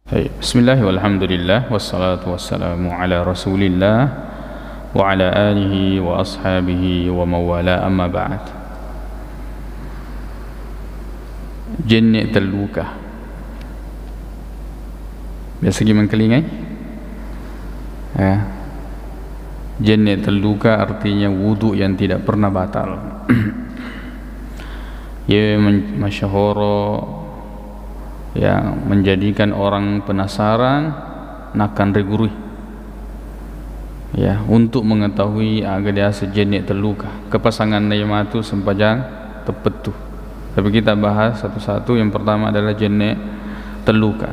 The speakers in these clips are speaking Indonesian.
Bismillah walhamdulillah wassalatu wassalamu ala rasulillah wa ala alihi wa ashabihi wa mawala amma ba'd. Jennek terluka biasa gimana kelingai ya. Jennek terluka artinya wudu yang tidak pernah batal. Ya masyhuro yang menjadikan orang penasaran nakan regurui ya untuk mengetahui agar dia sejenis terluka kepasangan naimatu sempajang tepetu. Tapi kita bahas satu-satu. Yang pertama adalah jenis terluka.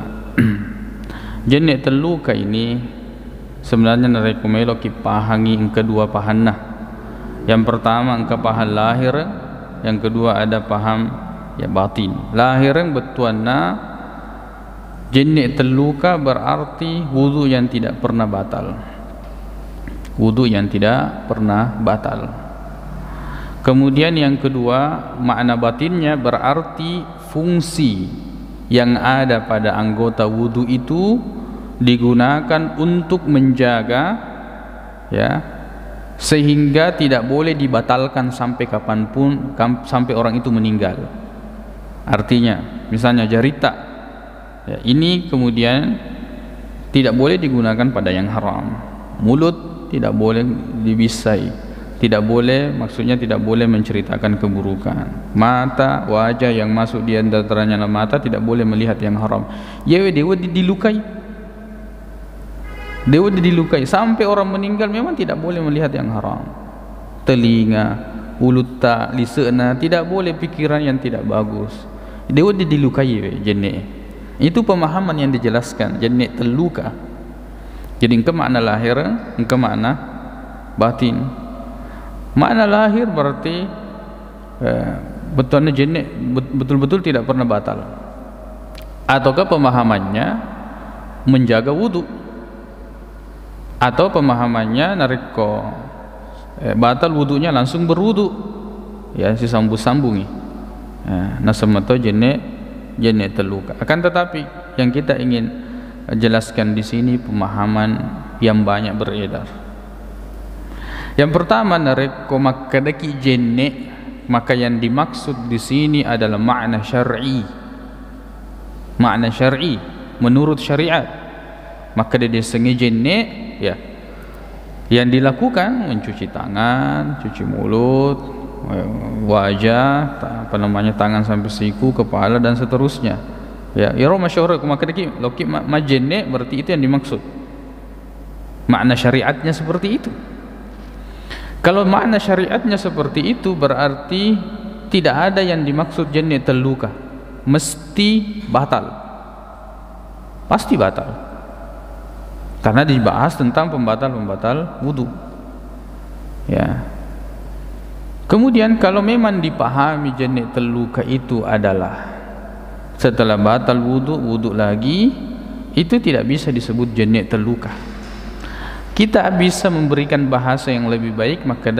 Jenis terluka ini sebenarnya narekomelo kipahangi yang kedua pahanna. Yang pertama engka paham lahir, yang kedua ada paham ya batin. Lahir yang betuanna jenis terluka berarti wudu yang tidak pernah batal. Wudu yang tidak pernah batal. Kemudian yang kedua, makna batinnya berarti fungsi yang ada pada anggota wudu itu digunakan untuk menjaga ya, sehingga tidak boleh dibatalkan sampai kapanpun, sampai orang itu meninggal. Artinya misalnya jarita ya, ini kemudian tidak boleh digunakan pada yang haram. Mulut tidak boleh dibisai, tidak boleh, maksudnya tidak boleh menceritakan keburukan. Mata, wajah yang masuk di antaranya mata tidak boleh melihat yang haram. Yewe dewa dilukai, dewa dilukai sampai orang meninggal memang tidak boleh melihat yang haram. Telinga, mulut tak, lisanna tidak boleh pikiran yang tidak bagus. Dewa dilukai jenis. Itu pemahaman yang dijelaskan jenis terluka. Jadi engkau makna lahir, engkau makna batin. Makna lahir berarti betulnya jenis betul-betul tidak pernah batal. Ataukah pemahamannya menjaga wudu, atau pemahamannya nariko batal wudunya langsung berwudu ya, si sambung-sambungi nasamato jenis terluka. Akan tetapi yang kita ingin jelaskan di sini pemahaman yang banyak beredar. Yang pertama nareko makadaki jenis, maka yang dimaksud di sini adalah makna syar'i. Makna syar'i menurut syariat. Maka dia disengi jenis ya, yang dilakukan mencuci tangan, cuci mulut, wajah, apa namanya, tangan sampai siku, kepala dan seterusnya. Ya, iro masyhur maka deki loki majenne berarti itu yang dimaksud. Makna syariatnya seperti itu. Kalau makna syariatnya seperti itu berarti tidak ada yang dimaksud jenis terluka, mesti batal. Pasti batal. Karena dibahas tentang pembatal-pembatal wudu. Ya. Kemudian kalau memang dipahami jenis terluka itu adalah setelah batal wudu lagi, itu tidak bisa disebut jenis terluka. Kita bisa memberikan bahasa yang lebih baik, maka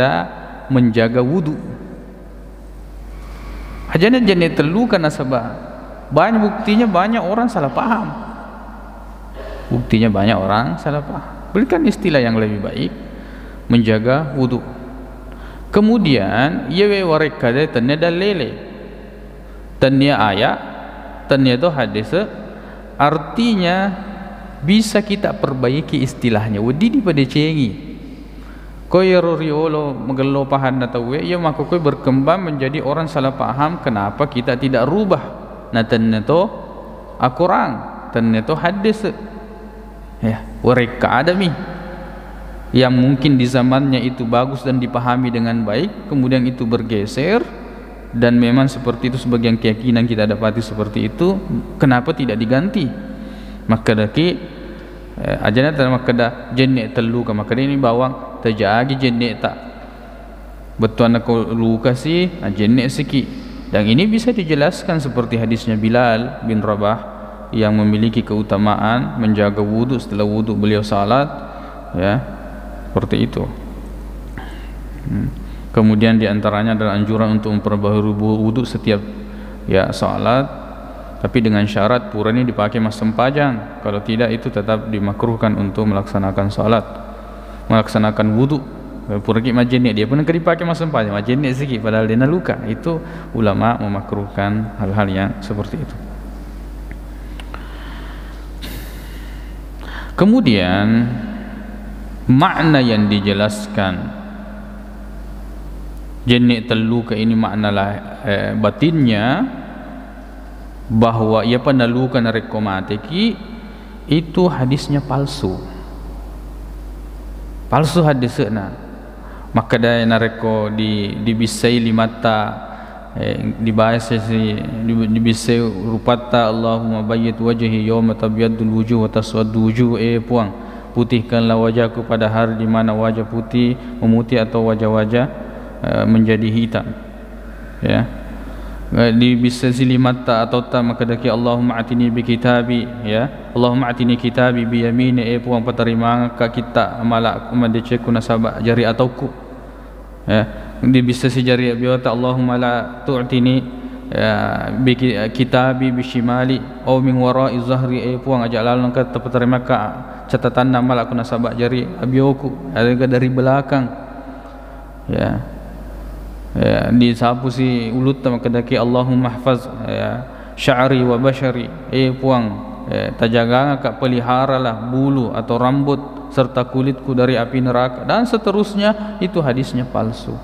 menjaga wudu. Hanya jenis terluka nasabah. Banyak buktinya, banyak orang salah paham. Buktinya banyak orang salah paham. Berikan istilah yang lebih baik, menjaga wudu. Kemudian ia wareka de tanya dalile, tanya ayat, tanya itu hadis. Artinya bisa kita perbaiki istilahnya. Wadi pada cengi. Kau ya riolo megelo pahan atau ya maka kau berkembang menjadi orang salah paham. Kenapa kita tidak rubah? Nah tanya itu Al-Quran, tanya itu hadis. Ya, wareka adami yang mungkin di zamannya itu bagus dan dipahami dengan baik, kemudian itu bergeser dan memang seperti itu sebagian keyakinan kita dapati seperti itu. Kenapa tidak diganti? Maka daki ajana maka jenis terluka, maka ini bawang terjadi jenis tak betul nak luka sih jenis siki. Dan ini bisa dijelaskan seperti hadisnya Bilal bin Rabah yang memiliki keutamaan menjaga wudu setelah wudu beliau salat ya, seperti itu. Kemudian diantaranya adalah anjuran untuk memperbaharui wudu setiap ya salat. tapi dengan syarat pura ini dipakai masa sempajang. Kalau tidak itu tetap dimakruhkan untuk melaksanakan salat, melaksanakan wudu. Pura ki majene dia pun nak dipakai masa sempajang, majene sikit padahal dia nak luka. Itu ulama memakruhkan hal-hal yang seperti itu. Kemudian makna yang dijelaskan jenik terluka ini maknalah batinnya, bahwa ia penalukan rekomatiki itu hadisnya palsu hadisnya. Maka dia nareko di bisai limata dibahas di bisai rupata Allahumma bayyit wajhi yawma tabyadul wujuh wa taswaddu wujuh, puang putihkanlah wajahku pada hari di mana wajah putih memutih atau wajah-wajah menjadi hitam, ya. Di bisa silimata atau tak maka daki Allahumma atini bi kitabi, ya, Allahumma atini kitabi bi yamini, puang paterima ka kita amalak kumadice kuna sabak jari atauku, ya. Di bisa si jari biota Allahumma la tu'tini bi kitabi bi shimali aw min wara'i zahri, puang ajak lalu ka paterima ka catatan amalak kuna sabak jari abioku ada dari belakang, ya. Ya, di sapu si ulut maka daki Allahumma mahfaz, ya, sya'ri wa bashari, puang tajaga ka peliharalah bulu atau rambut serta kulitku dari api neraka, dan seterusnya. Itu hadisnya palsu.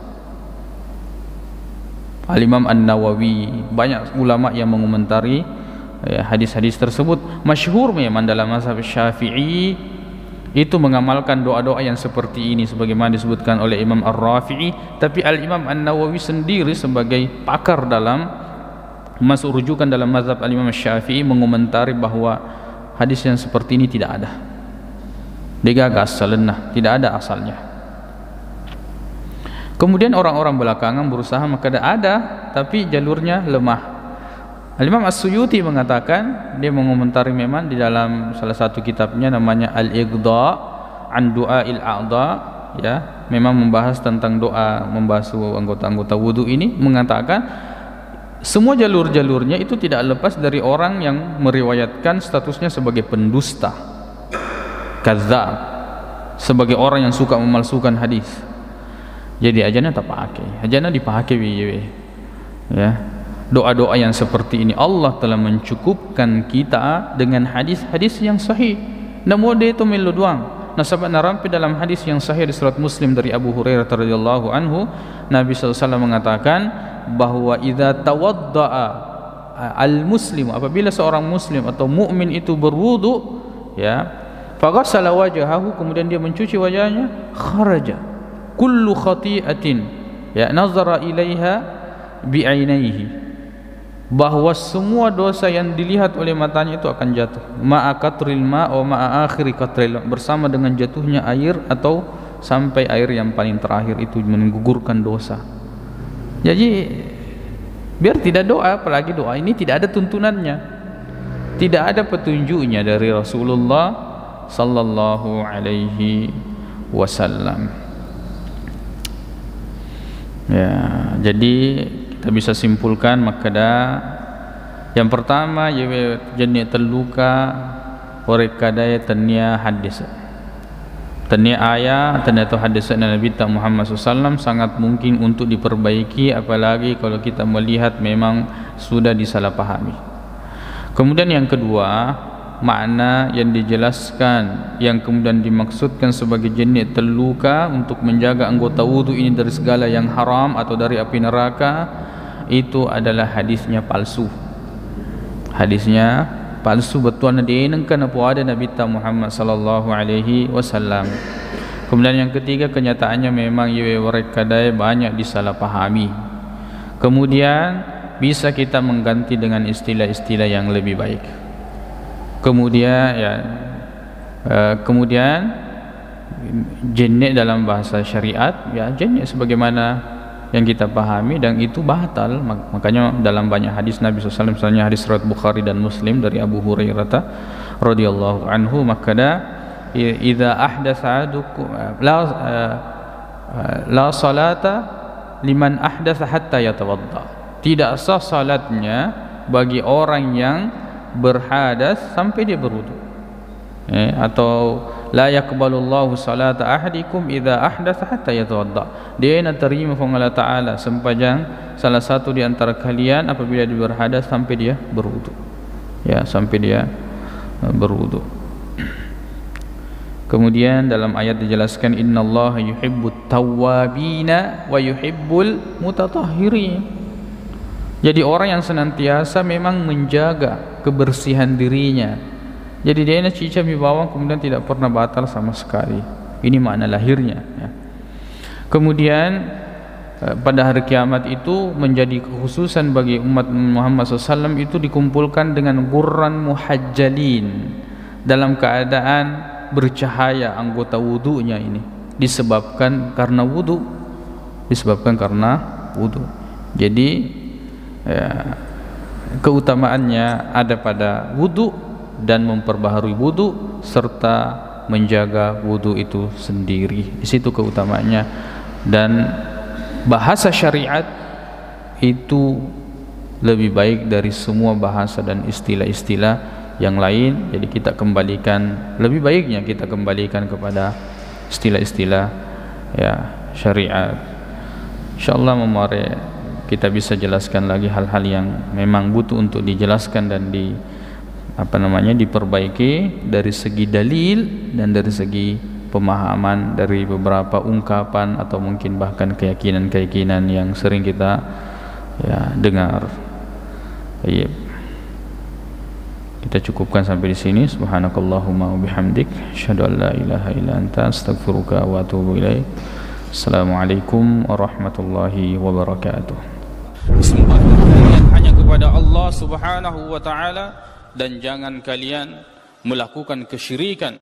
Al-Imam An-Nawawi, banyak ulama yang mengomentari hadis-hadis tersebut. Masyhur memang dalam mazhab Syafi'i itu mengamalkan doa-doa yang seperti ini sebagaimana disebutkan oleh Imam Ar-Rafi'i. Tapi Al-Imam An-Nawawi sendiri sebagai pakar dalam masuk rujukan dalam mazhab Al-Imam Syafi'i mengomentari bahwa hadis yang seperti ini tidak ada, digagas salenah, tidak ada asalnya. Kemudian orang-orang belakangan berusaha maka ada, tapi jalurnya lemah. Al-Imam As-Suyuti mengatakan, dia mengomentari memang di dalam salah satu kitabnya namanya Al-Iqda an Du'ail A'dha, ya, memang membahas tentang doa membasuh anggota-anggota wudu ini, mengatakan semua jalur-jalurnya itu tidak lepas dari orang yang meriwayatkan statusnya sebagai pendusta, kadzdzab, sebagai orang yang suka memalsukan hadis. Jadi ajana tak pakai, ajana dipakai ya. Doa-doa yang seperti ini Allah telah mencukupkan kita dengan hadis-hadis yang sahih. Namun dia itu melu doang. Nasabat narampi dalam hadis yang sahih di surat Muslim dari Abu Hurairah radhiyallahu anhu, Nabi SAW mengatakan bahwa idza tawaddaa al-muslim, apabila seorang muslim atau mukmin itu berwudu, ya, faghassala wajhahu, kemudian dia mencuci wajahnya, kharaja kullu khati'atin, ya, nazara ilaiha bi'ainaihi, bahwa semua dosa yang dilihat oleh matanya itu akan jatuh, ma'a qatril ma' wa ma'a akhiri qatril, bersama dengan jatuhnya air atau sampai air yang paling terakhir itu menggugurkan dosa. Jadi biar tidak doa, apalagi doa ini tidak ada tuntunannya, tidak ada petunjuknya dari Rasulullah sallallahu alaihi wasallam. Ya, jadi kita bisa simpulkan makada yang pertama ya jenis terluka warekadaya tanya hadis, tanya ayat, tanya atau hadis Nabi Muhammad SAW sangat mungkin untuk diperbaiki, apalagi kalau kita melihat memang sudah disalahpahami. Kemudian yang kedua, makna yang dijelaskan yang kemudian dimaksudkan sebagai jenis terluka untuk menjaga anggota wudu ini dari segala yang haram atau dari api neraka, itu adalah hadisnya palsu. Hadisnya palsu betul dinengkan apa ada Nabi Muhammad sallallahu alaihi wasallam. Kemudian yang ketiga, kenyataannya memang mereka banyak disalahpahami. Kemudian bisa kita mengganti dengan istilah-istilah yang lebih baik. Kemudian jenis dalam bahasa syariat, ya, jenis sebagaimana yang kita pahami, dan itu batal. Makanya dalam banyak hadis Nabi SAW, misalnya hadis riwayat Bukhari dan Muslim dari Abu Hurairah radhiyallahu anhu, makada idza ahdatsa ahadukum la salata liman ahdatsa hatta yatawadda, tidak sah salatnya bagi orang yang berhadas sampai dia berwudu. Atau la yaqbalullahu salata ahadikum idza ahdatsa hatta yatawadda. Dia nak terima firman Allah Taala sepanjang salah satu di antara kalian apabila dia berhadas sampai dia berwudu. Ya, sampai dia berwudu. Kemudian dalam ayat dijelaskan innallaha yuhibbut tawwabina wa yuhibbul mutatahhirin. Jadi orang yang senantiasa memang menjaga kebersihan dirinya. Jadi dia nak cica mi bawang kemudian tidak pernah batal sama sekali. Ini makna lahirnya ya. Kemudian pada hari kiamat itu menjadi kekhususan bagi umat Muhammad SAW itu dikumpulkan dengan gurran muhajjalin dalam keadaan bercahaya anggota wudunya ini disebabkan karena wudu. Jadi ya, keutamaannya ada pada wudu dan memperbaharui wudu serta menjaga wudu itu sendiri. Di situ keutamaannya. Dan bahasa syariat itu lebih baik dari semua bahasa dan istilah-istilah yang lain. Jadi kita kembalikan, lebih baiknya kita kembalikan kepada istilah-istilah ya syariat. Insyaallah memari kita bisa jelaskan lagi hal-hal yang memang butuh untuk dijelaskan dan diperbaiki dari segi dalil dan dari segi pemahaman dari beberapa ungkapan atau mungkin bahkan keyakinan-keyakinan yang sering kita ya dengar. Baik. Kita cukupkan sampai di sini. Subhanakallahumma wa bihamdik, asyhadu an la ilaha illa anta, astaghfiruka wa atubu ilaik. Assalamualaikum warahmatullahi wabarakatuh. Sembah hanya kepada Allah Subhanahu wa taala dan jangan kalian melakukan kesyirikan.